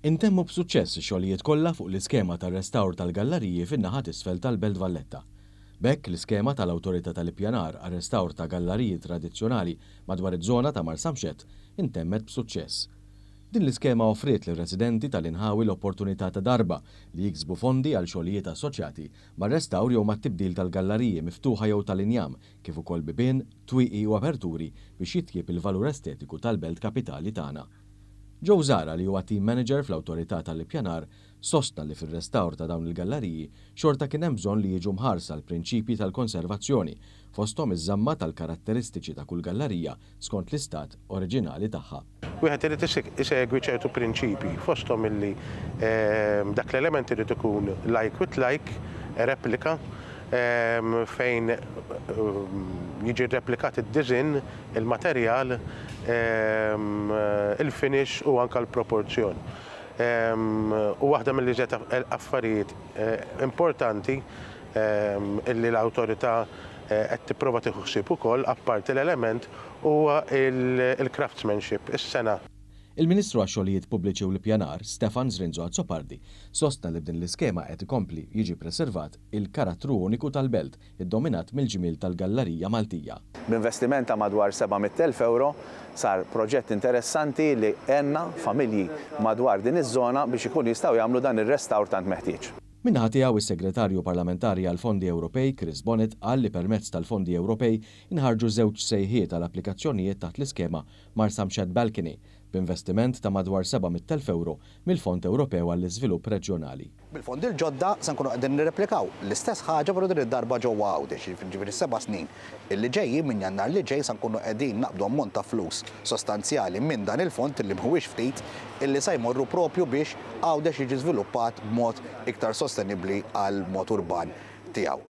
Intemmu b'suċċess ix-xogħlijiet kollha fuq l-iskema tar-restawr tal-galleriji fin-naħa t'isfel tal-Belt Valletta. B'hekk l-iskema tal-Awtorità tal-Ippjanar għar-restawr ta' galleriji tradizzjonali madwar iż-żona ta' Marsamxett intemmet b'suċċess. Din l-iskema offriet lir-residenti tal-Inħawi l-opportunità ta' darba li jiksbu fondi għal xogħlijiet assoċjati mar-restawr jew mat-tibdil tal-galleriji miftuħa jew tal-injam kif ukoll bibien, twieqi u aperturi biex jitjieb il-valur estetiku tal-Belt Kapitali tagħna. Joe Zara li huwa team manager fl-Awtorità tal-Ippjanar sostna li fir-restawr ta' dawn il-galleriji xorta kien hemm bżonn li jiġu mħarsa l-prinċipji tal-konservazzjoni fosthom iż-żamma tal-karatteristiċi ta' kull gallerija skont l-istat oriġinali tagħha. Wieħed irid isegwi ċertu prinċipji fosthom illi dak l-element irid ikun like with like, replika, fejn jiġi replikat id-diżinn, il-materjal, il-finish u anke l-proporzjon. U waħda mill-iżjed affarijiet importanti illi l-awtorità qed tipprova tieħu ħsieb ukoll apparti l-element huwa il-craftsmanship is-sena. Il-Ministru għax-Xogħlijiet Pubbliċi u l-Ippjanar, Stefan Zrinzo Azzopardi, sostna li b'din l-iskema qed ikompli jiġi preservat il-karattru uniku tal-belt iddominat mill-ġimiel tal-Gallerija Maltija. B'investiment ta' madwar 700,000 euro sar proġett interessanti li għenna familji madwar din iż-żona biex ikunu jistgħu jagħmlu dan ir-restawr tant meħtieġ. Minnaħa tiegħu is-Segretarju Parlamentari għall-Fondi Ewropej Chris Bonnet qal li permezz tal-Fondi Ewropej inħarġu żewġ sejħiet għal applikazzjonijiet taħt l-iskema Marsamxett Balcony b'investiment ta' madwar 700,000 euro mill-Fond Ewropew għall-Iżvilupp Reġjonali. Bil-fondi l-ġodda se nkunu qegħdin nirreplikaw l-istess ħaġa però din id-darba ġewwa Għawdex, jiġifieri 7 snin. Illi ġejjin minn Jannar li ġej se nkunu qegħdin naqbdu ammont ta' flus sostanzjali minn dan il-fond illi mhuwiex ftit illi se jmorru propju biex Għawdex jiġi żviluppat b'mod iktar sostenibbli għal mod urban tiegħu.